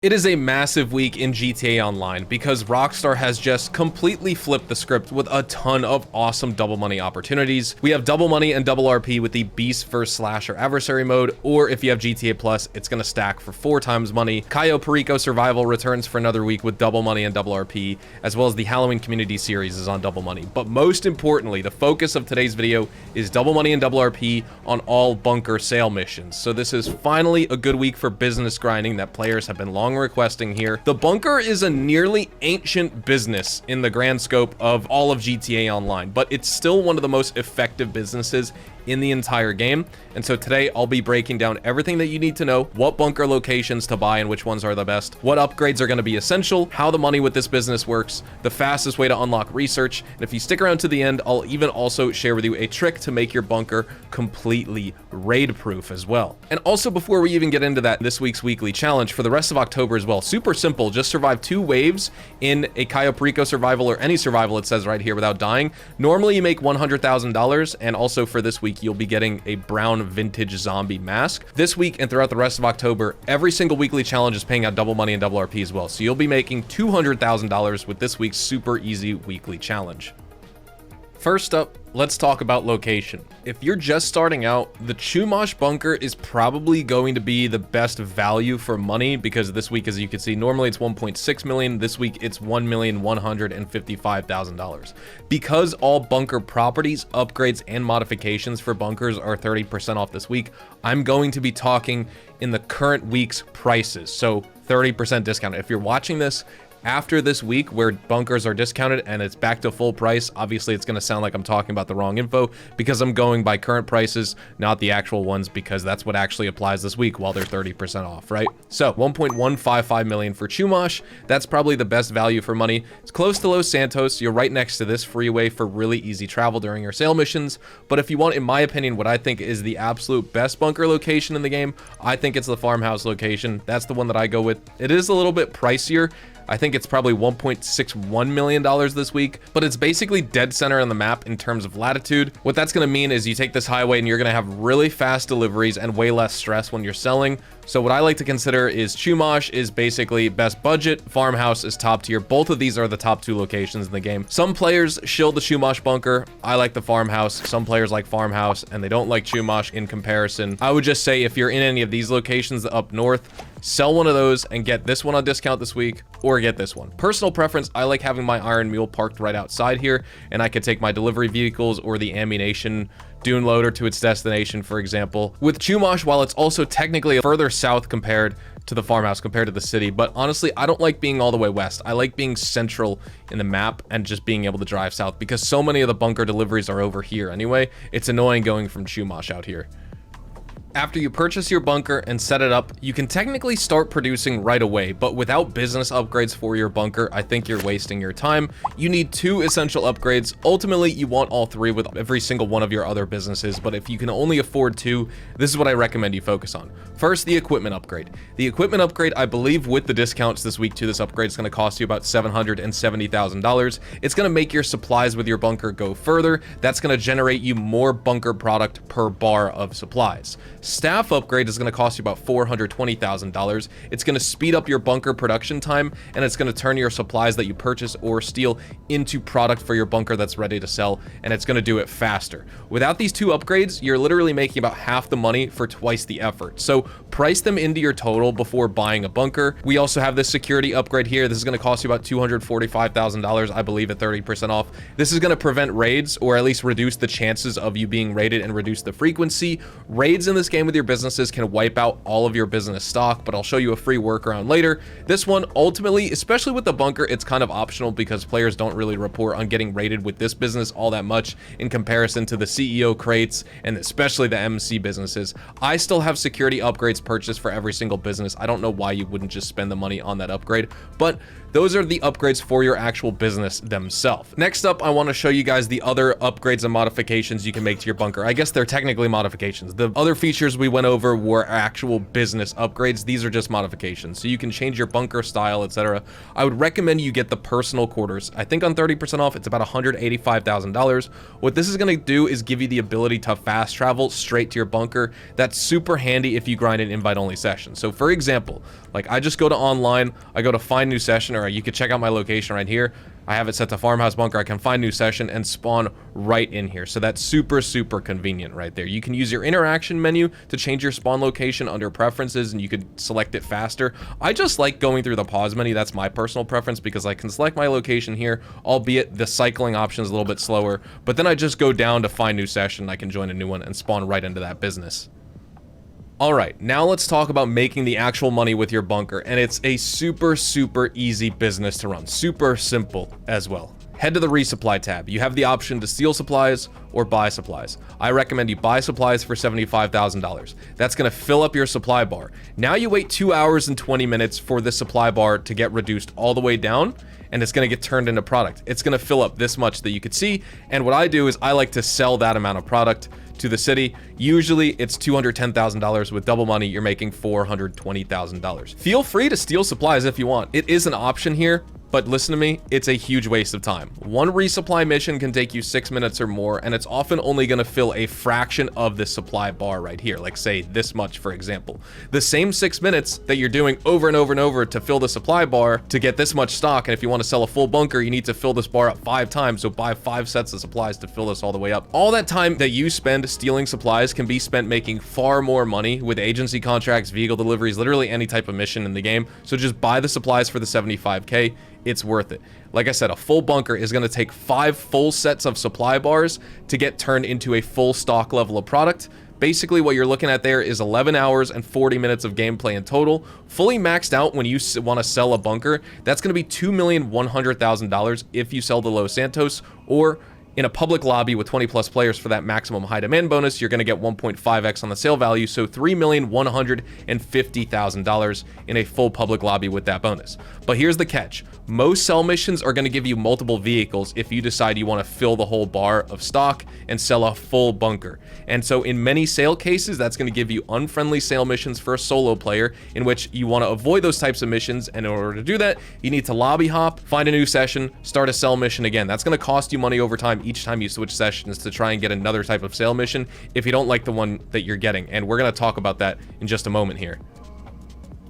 It is a massive week in GTA Online because Rockstar has just completely flipped the script with a ton of awesome double money opportunities. We have double money and double RP with the Beast vs. Slasher adversary mode, or if you have GTA Plus, it's going to stack for 4 times money. Cayo Perico Survival returns for another week with double money and double RP, as well as the Halloween Community Series is on double money. But most importantly, the focus of today's video is double money and double RP on all bunker sale missions. So this is finally a good week for business grinding that players have been long requesting here. The bunker is a nearly ancient business in the grand scope of all of GTA Online, but it's still one of the most effective businesses in the entire game. And so today I'll be breaking down everything that you need to know, what bunker locations to buy and which ones are the best, what upgrades are going to be essential, how the money with this business works, the fastest way to unlock research, and if you stick around to the end, I'll even also share with you a trick to make your bunker completely raid proof as well. And also, before we even get into that, this week's weekly challenge for the rest of October as well, super simple, just survive 2 waves in a Cayo Perico survival or any survival, it says right here, without dying. Normally you make $100,000, and also for this week you'll be getting a brown vintage zombie mask. This week and throughout the rest of October, every single weekly challenge is paying out double money and double RP as well, so you'll be making $200,000 with this week's super easy weekly challenge. First up, let's talk about location. If you're just starting out, the Chumash bunker is probably going to be the best value for money because this week, as you can see, normally it's 1.6 million. This week it's $1,155,000. Because all bunker properties, upgrades, and modifications for bunkers are 30% off this week, I'm going to be talking in the current week's prices. So 30% discount. If you're watching this after this week where bunkers are discounted and it's back to full price, obviously it's going to sound like I'm talking about the wrong info because I'm going by current prices, not the actual ones, because that's what actually applies this week while they're 30% off, right? So 1.155 million for Chumash. That's probably the best value for money. It's close to Los Santos. You're right next to this freeway for really easy travel during your sale missions. But if you want, in my opinion, what I think is the absolute best bunker location in the game, I think it's the farmhouse location. That's the one that I go with. It is a little bit pricier. I think it's probably $1.61 million this week, but it's basically dead center on the map in terms of latitude. What that's going to mean is you take this highway and you're going to have really fast deliveries and way less stress when you're selling. So what I like to consider is Chumash is basically best budget, farmhouse is top tier. Both of these are the top 2 locations in the game. Some players shill the Chumash bunker. I like the farmhouse. Some players like farmhouse and they don't like Chumash in comparison. I would just say if you're in any of these locations up north, sell one of those and get this one on discount this week, or get this one. Personal preference, I like having my Iron Mule parked right outside here, and I could take my delivery vehicles or the Ammu-Nation dune loader to its destination, for example. With Chumash, while it's also technically further south compared to the farmhouse, compared to the city, but honestly, I don't like being all the way west. I like being central in the map and just being able to drive south because so many of the bunker deliveries are over here anyway. It's annoying going from Chumash out here. After you purchase your bunker and set it up, you can technically start producing right away, but without business upgrades for your bunker, I think you're wasting your time. You need 2 essential upgrades. Ultimately, you want all 3 with every single one of your other businesses, but if you can only afford 2, this is what I recommend you focus on. First, the equipment upgrade. The equipment upgrade, I believe with the discounts this week to this upgrade, is going to cost you about $770,000. It's going to make your supplies with your bunker go further. That's going to generate you more bunker product per bar of supplies. Staff upgrade is going to cost you about $420,000. It's going to speed up your bunker production time, and it's going to turn your supplies that you purchase or steal into product for your bunker that's ready to sell, and it's going to do it faster. Without these 2 upgrades, you're literally making about half the money for twice the effort. So price them into your total before buying a bunker. We also have this security upgrade here. This is going to cost you about $245,000, I believe, at 30% off. This is going to prevent raids, or at least reduce the chances of you being raided and reduce the frequency. Raids in this game with your businesses can wipe out all of your business stock, but I'll show you a free workaround later. This one, ultimately, especially with the bunker, it's kind of optional because players don't really report on getting raided with this business all that much in comparison to the CEO crates and especially the MC businesses. I still have security upgrades purchased for every single business. I don't know why you wouldn't just spend the money on that upgrade, but those are the upgrades for your actual business themselves. Next up, I want to show you guys the other upgrades and modifications you can make to your bunker. I guess they're technically modifications. The other features features we went over were actual business upgrades. These are just modifications. So you can change your bunker style, etc. I would recommend you get the personal quarters. I think on 30% off, it's about $185,000. What this is going to do is give you the ability to fast travel straight to your bunker. That's super handy if you grind an invite-only session. So for example, like I just go to online, I go to find new session, or you could check out my location right here. I have it set to farmhouse bunker. I can find new session and spawn right in here. So that's super, super convenient right there. You can use your interaction menu to change your spawn location under preferences, and you could select it faster. I just like going through the pause menu. That's my personal preference because I can select my location here, albeit the cycling option is a little bit slower, but then I just go down to find new session. I can join a new one and spawn right into that business. All right, now let's talk about making the actual money with your bunker, and it's a super, super easy business to run. Super simple as well. Head to the resupply tab. You have the option to steal supplies or buy supplies. I recommend you buy supplies for $75,000. That's gonna fill up your supply bar. Now you wait 2 hours and 20 minutes for the supply bar to get reduced all the way down, and it's gonna get turned into product. It's gonna fill up this much that you could see, and what I do is I like to sell that amount of product to the city. Usually it's $210,000. With double money, you're making $420,000. Feel free to steal supplies if you want. It is an option here, but listen to me, it's a huge waste of time. One resupply mission can take you 6 minutes or more, and it's often only gonna fill a fraction of the supply bar right here, like say this much, for example. The same 6 minutes that you're doing over and over and over to fill the supply bar to get this much stock, and if you wanna sell a full bunker, you need to fill this bar up 5 times, so buy 5 sets of supplies to fill this all the way up. All that time that you spend stealing supplies can be spent making far more money with agency contracts, vehicle deliveries, literally any type of mission in the game. So just buy the supplies for the 75K. It's worth it. Like I said, a full bunker is going to take 5 full sets of supply bars to get turned into a full stock level of product. Basically, what you're looking at there is 11 hours and 40 minutes of gameplay in total. Fully maxed out when you want to sell a bunker, that's going to be $2,100,000 if you sell the Los Santos, or in a public lobby with 20 plus players for that maximum high demand bonus, you're going to get 1.5x on the sale value, so $3,150,000 in a full public lobby with that bonus. But here's the catch. Most sell missions are going to give you multiple vehicles if you decide you want to fill the whole bar of stock and sell a full bunker. And so in many sale cases, that's going to give you unfriendly sale missions for a solo player, in which you want to avoid those types of missions. And in order to do that, you need to lobby hop, find a new session, start a sell mission again. That's going to cost you money over time each time you switch sessions to try and get another type of sale mission if you don't like the one that you're getting. And we're going to talk about that in just a moment here.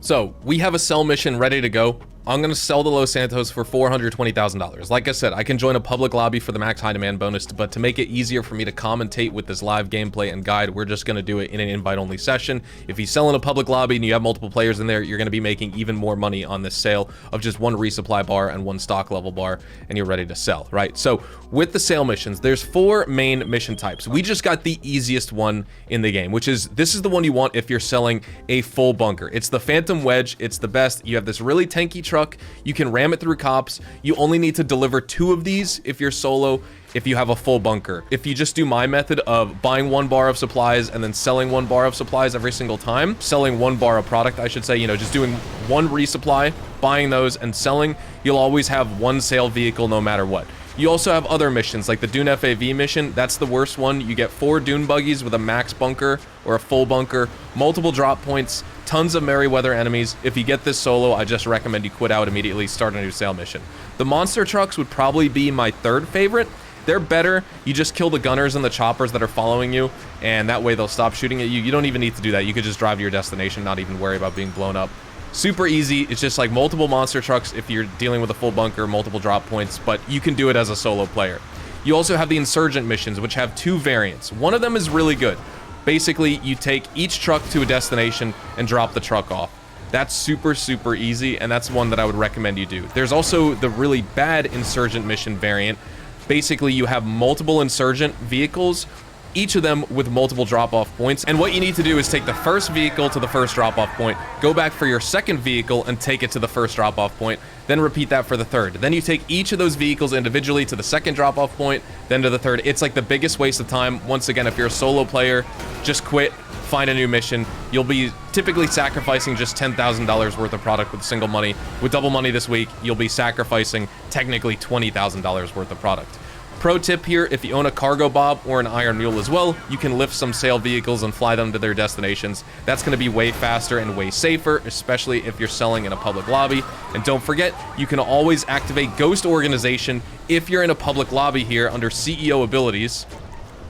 So we have a sell mission ready to go. I'm going to sell the Los Santos for $420,000. Like I said, I can join a public lobby for the max high demand bonus, but to make it easier for me to commentate with this live gameplay and guide, we're just going to do it in an invite-only session. If you sell in a public lobby and you have multiple players in there, you're going to be making even more money on this sale of just 1 resupply bar and 1 stock level bar, and you're ready to sell, right? So with the sale missions, there's 4 main mission types. We just got the easiest one in the game, which is, this is the one you want if you're selling a full bunker. It's the Phantom Wedge. It's the best. You have this really tanky truck. You can ram it through cops. You only need to deliver 2 of these if you're solo, if you have a full bunker. If you just do my method of buying 1 bar of supplies and then selling 1 bar of supplies every single time, selling 1 bar of product, I should say, you know, just doing 1 resupply, buying those and selling, you'll always have 1 sale vehicle no matter what. You also have other missions, like the Dune FAV mission. That's the worst one. You get 4 Dune buggies with a max bunker or a full bunker, multiple drop points, tons of Merryweather enemies. If you get this solo, I just recommend you quit out immediately, start a new sale mission. The monster trucks would probably be my 3rd favorite. They're better. You just kill the gunners and the choppers that are following you, and that way they'll stop shooting at you. You don't even need to do that. You could just drive to your destination, not even worry about being blown up. Super easy. It's just like multiple monster trucks if you're dealing with a full bunker, multiple drop points, but you can do it as a solo player. You also have the insurgent missions, which have 2 variants. One of them is really good. Basically, you take each truck to a destination and drop the truck off. That's super, super easy, and that's one that I would recommend you do. There's also the really bad insurgent mission variant. Basically, you have multiple insurgent vehicles, each of them with multiple drop-off points, and what you need to do is take the first vehicle to the first drop-off point, go back for your second vehicle and take it to the first drop-off point, then repeat that for the third. Then you take each of those vehicles individually to the second drop-off point, then to the third. It's like the biggest waste of time. Once again, if you're a solo player, just quit, find a new mission. You'll be typically sacrificing just $10,000 worth of product with single money. With double money this week, you'll be sacrificing technically $20,000 worth of product. Pro tip here, if you own a cargo bob or an iron mule as well, you can lift some sale vehicles and fly them to their destinations. That's going to be way faster and way safer, especially if you're selling in a public lobby. And don't forget, you can always activate Ghost Organization if you're in a public lobby here under CEO abilities.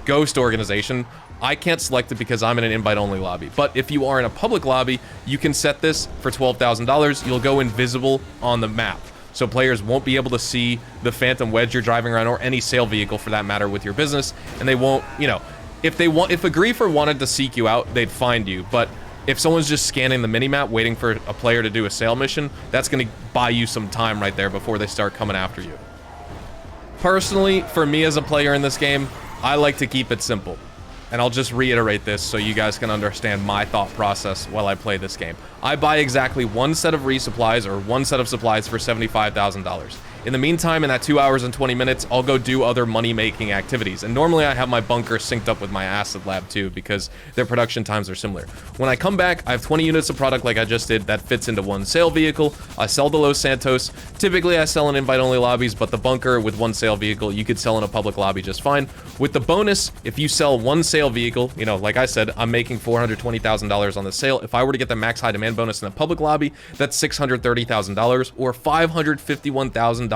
Ghost Organization. I can't select it because I'm in an invite-only lobby. But if you are in a public lobby, you can set this for $12,000. You'll go invisible on the map. So players won't be able to see the Phantom Wedge you're driving around, or any sale vehicle for that matter with your business. And they won't, you know, if a griefer wanted to seek you out, they'd find you. But if someone's just scanning the minimap waiting for a player to do a sale mission, that's going to buy you some time right there before they start coming after you. Personally, for me as a player in this game, I like to keep it simple. And I'll just reiterate this so you guys can understand my thought process while I play this game. I buy exactly one set of resupplies, or one set of supplies, for $75,000. In the meantime, in that 2 hours and 20 minutes, I'll go do other money-making activities. And normally I have my bunker synced up with my acid lab too, because their production times are similar. When I come back, I have 20 units of product like I just did that fits into one sale vehicle. I sell the Los Santos. Typically I sell in invite-only lobbies, but the bunker with one sale vehicle, you could sell in a public lobby just fine. With the bonus, if you sell one sale vehicle, you know, like I said, I'm making $420,000 on the sale. If I were to get the max high demand bonus in a public lobby, that's $630,000 or $551,000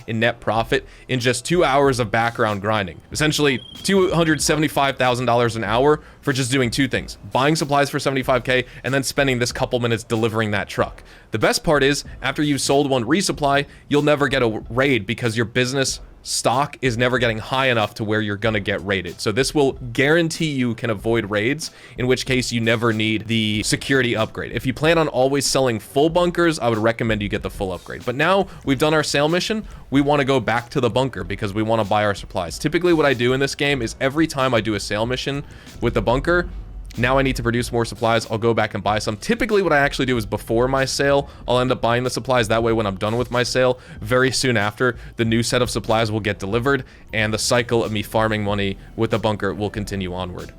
in net profit in just 2 hours of background grinding. Essentially $275,000 an hour for just doing two things: buying supplies for 75K and then spending this couple minutes delivering that truck. The best part is, after you've sold one resupply, you'll never get a raid because your business stock is never getting high enough to where you're gonna get raided. So this will guarantee you can avoid raids, in which case you never need the security upgrade. If you plan on always selling full bunkers, I would recommend you get the full upgrade. But now we've done our sale mission, we want to go back to the bunker because we want to buy our supplies. Typically what I do in this game is every time I do a sale mission with the bunker, now I need to produce more supplies, I'll go back and buy some. Typically what I actually do is before my sale, I'll end up buying the supplies. That way when I'm done with my sale, very soon after, the new set of supplies will get delivered and the cycle of me farming money with the bunker will continue onward.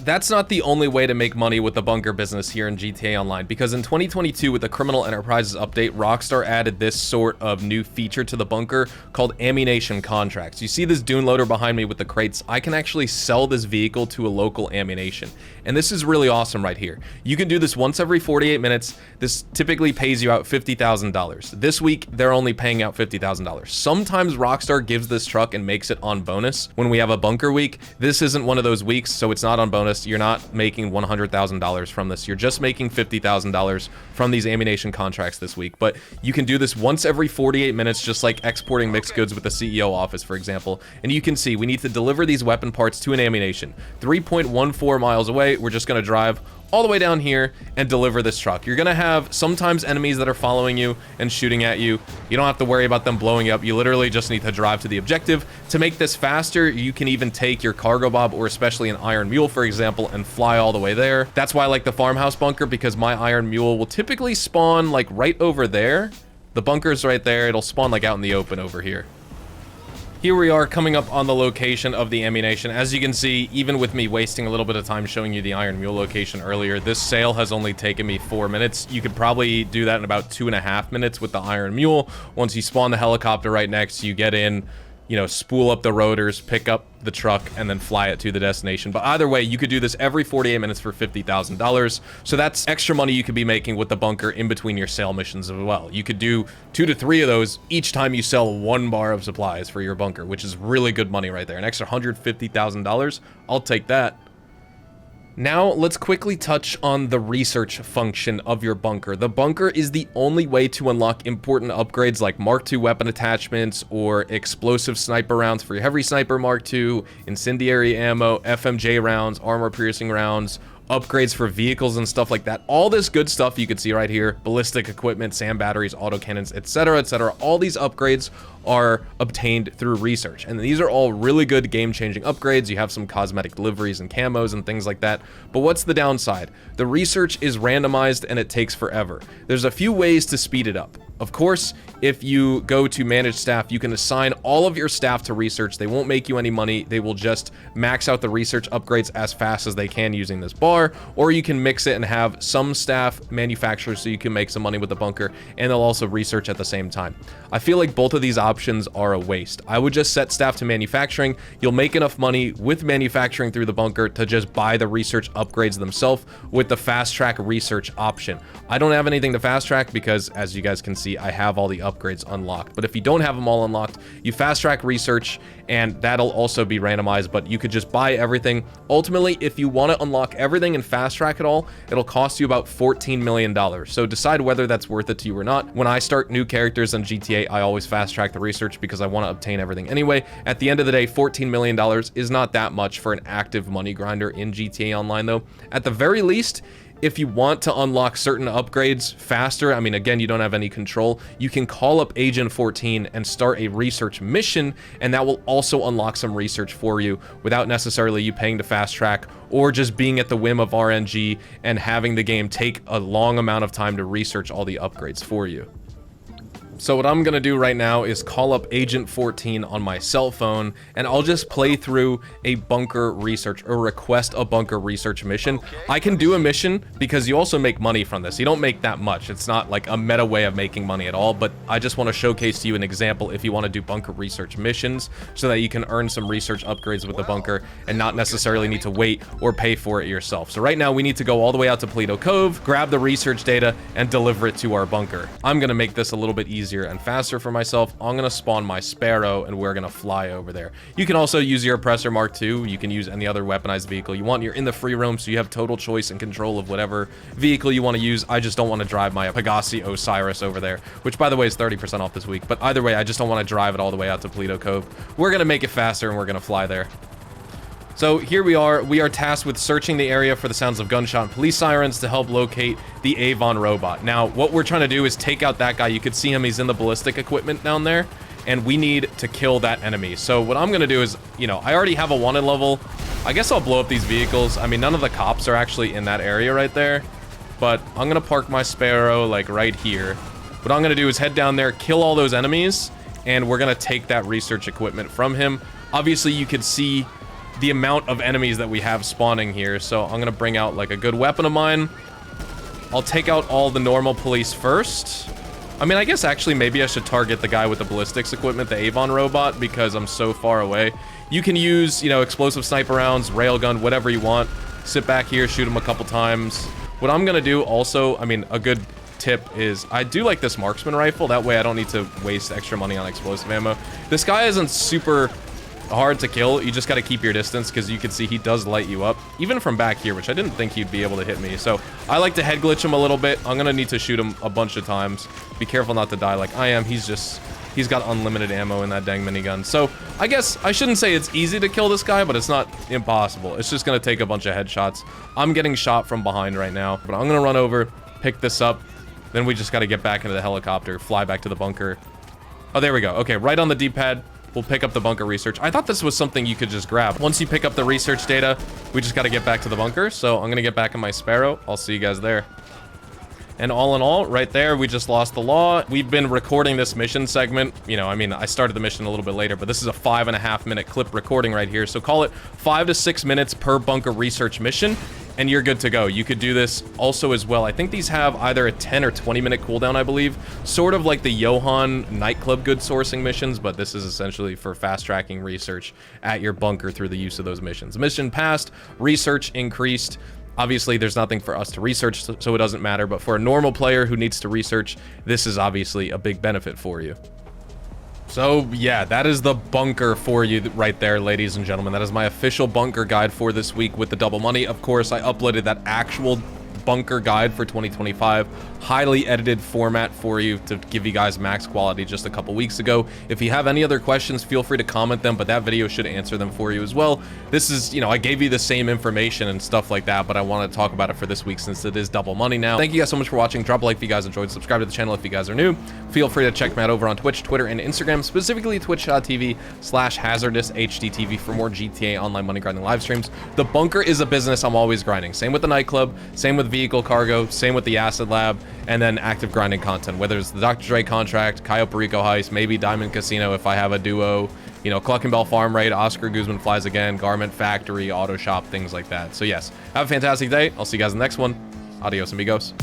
That's not the only way to make money with the bunker business here in GTA Online, because in 2022 with the Criminal Enterprises update, Rockstar added this sort of new feature to the bunker called Ammu-Nation contracts. You see this dune loader behind me with the crates? I can actually sell this vehicle to a local Ammu-Nation. And this is really awesome right here. You can do this once every 48 minutes. This typically pays you out $50,000. This week, they're only paying out $50,000. Sometimes Rockstar gives this truck and makes it on bonus when we have a bunker week. This isn't one of those weeks, so it's not on bonus. You're not making $100,000 from this. You're just making $50,000 from these Ammu-Nation contracts this week. But you can do this once every 48 minutes, just like exporting mixed goods with the CEO office, for example. And you can see we need to deliver these weapon parts to an Ammu-Nation 3.14 miles away. We're just going to drive all the way down here and deliver this truck. You're gonna have sometimes enemies that are following you and shooting at you. You don't have to worry about them blowing up. You literally just need to drive to the objective. To make this faster, you can even take your cargo bob, or especially an iron mule, for example, and fly all the way there. That's why I like the farmhouse bunker, because my iron mule will typically spawn like right over there. The bunker's right there. It'll spawn like out in the open over here. Here we are coming up on the location of the Ammu-Nation. As you can see, even with me wasting a little bit of time showing you the Iron Mule location earlier, this sale has only taken me 4 minutes. You could probably do that in about 2.5 minutes with the Iron Mule. Once you spawn the helicopter right next, you get in, you know, spool up the rotors, pick up the truck, and then fly it to the destination. But either way, you could do this every 48 minutes for $50,000. So that's extra money you could be making with the bunker in between your sale missions as well. You could do 2 to 3 of those each time you sell 1 bar of supplies for your bunker, which is really good money right there. An extra $150,000, I'll take that. Now, let's quickly touch on the research function of your bunker. The bunker is the only way to unlock important upgrades like Mark II weapon attachments or explosive sniper rounds for your heavy sniper Mark II, incendiary ammo, FMJ rounds, armor-piercing rounds, upgrades for vehicles and stuff like that. All this good stuff you can see right here: ballistic equipment, SAM batteries, autocannons, etc., etc. All these upgrades are obtained through research, and these are all really good game-changing upgrades. You have some cosmetic deliveries and camos and things like that. But what's the downside? The research is randomized and it takes forever. There's a few ways to speed it up. Of course, if you go to manage staff, you can assign all of your staff to research. They won't make you any money. They will just max out the research upgrades as fast as they can using this bar, or you can mix it and have some staff manufacturers so you can make some money with the bunker, and they'll also research at the same time. I feel like both of these options are a waste. I would just set staff to manufacturing. You'll make enough money with manufacturing through the bunker to just buy the research upgrades themselves with the fast track research option. I don't have anything to fast track because, as you guys can see, I have all the upgrades unlocked. But if you don't have them all unlocked, you fast track research, and that'll also be randomized, but you could just buy everything. Ultimately, if you want to unlock everything and fast track it all, it'll cost you about $14 million. So decide whether that's worth it to you or not. When I start new characters on GTA, I always fast track the research because I want to obtain everything anyway. At the end of the day, $14 million is not that much for an active money grinder in GTA Online, though. At the very least, if you want to unlock certain upgrades faster, I mean, again, you don't have any control, you can call up Agent 14 and start a research mission, and that will also unlock some research for you without necessarily you paying to fast track or just being at the whim of RNG and having the game take a long amount of time to research all the upgrades for you. So what I'm gonna do right now is call up Agent 14 on my cell phone, and I'll just play through a bunker research or request a bunker research mission. I can do a mission because you also make money from this. You don't make that much. It's not like a meta way of making money at all, but I just want to showcase to you an example if you want to do bunker research missions so that you can earn some research upgrades with the bunker and not necessarily need to wait or pay for it yourself. So right now we need to go all the way out to Paleto Cove, grab the research data, and deliver it to our bunker. I'm gonna make this a little bit easier and faster for myself. I'm gonna spawn my Sparrow and we're gonna fly over there. You can also use your Oppressor Mark II. You can use any other weaponized vehicle you want. You're in the free roam, so you have total choice and control of whatever vehicle you want to use. I just don't want to drive my Pegasi Osiris over there, which by the way is 30% off this week. But either way, I just don't want to drive it all the way out to Paleto Cove. We're gonna make it faster and we're gonna fly there. So here we are tasked with searching the area for the sounds of gunshot and police sirens to help locate the Avon robot. Now, what we're trying to do is take out that guy. You could see him, he's in the ballistic equipment down there, and we need to kill that enemy. So what I'm gonna do is, you know, I already have a wanted level. I guess I'll blow up these vehicles. I mean, none of the cops are actually in that area right there, but I'm gonna park my Sparrow, like, right here. What I'm gonna do is head down there, kill all those enemies, and we're gonna take that research equipment from him. Obviously, you could see the amount of enemies that we have spawning here, so I'm gonna bring out like a good weapon of mine. I'll take out all the normal police first. I mean, I guess actually maybe I should target the guy with the ballistics equipment, the Avon robot, because I'm so far away. You can use, you know, explosive sniper rounds, railgun, whatever you want. Sit back here, shoot him a couple times. What I'm gonna do also, I mean, a good tip is I do like this marksman rifle. That way I don't need to waste extra money on explosive ammo. This guy isn't super hard to kill. You just got to keep your distance because you can see he does light you up even from back here, which I didn't think he'd be able to hit me. So I like to head glitch him a little bit. I'm gonna need to shoot him a bunch of times. Be careful not to die like I am. He's got unlimited ammo in that dang minigun. So I guess I shouldn't say it's easy to kill this guy, but it's not impossible. It's just gonna take a bunch of headshots. I'm getting shot from behind right now, but I'm gonna run over, pick this up, then we just got to get back into the helicopter, fly back to the bunker. Oh, there we go. Okay, right on the D-pad. We'll pick up the bunker research. I thought this was something you could just grab. Once you pick up the research data, we just got to get back to the bunker. So I'm going to get back in my Sparrow. I'll see you guys there. And all in all, right there, we just lost the law. We've been recording this mission segment. You know, I mean, I started the mission a little bit later, but this is a 5.5 minute clip recording right here. So call it 5 to 6 minutes per bunker research mission, and you're good to go. You could do this also as well. I think these have either a 10 or 20 minute cooldown, I believe. Sort of like the Johan nightclub good sourcing missions, but this is essentially for fast tracking research at your bunker through the use of those missions. Mission passed, research increased. Obviously, there's nothing for us to research, so it doesn't matter, but for a normal player who needs to research, this is obviously a big benefit for you. So, yeah, that is the bunker for you right there, ladies and gentlemen. That is my official bunker guide for this week with the double money. Of course, I uploaded that actual bunker guide for 2025, highly edited format for you to give you guys max quality just a couple weeks ago. If you have any other questions, feel free to comment them, but that video should answer them for you as well. This is, you know, I gave you the same information and stuff like that, but I want to talk about it for this week since it is double money now. Thank you guys so much for watching. Drop a like if you guys enjoyed. Subscribe to the channel if you guys are new. Feel free to check me out over on Twitch, Twitter, and Instagram, specifically twitch.tv/hazardoushdtv for more GTA Online money grinding live streams. The bunker is a business I'm always grinding. Same with the nightclub, same with vehicle cargo, same with the acid lab. and then active grinding content, whether it's the Dr. Dre contract, Cayo Perico heist, maybe Diamond Casino if I have a duo, you know, Clucking Bell farm raid, Oscar Guzman flies again, Garment Factory, Auto Shop, things like that. So yes, have a fantastic day. I'll see you guys in the next one. Adios, amigos.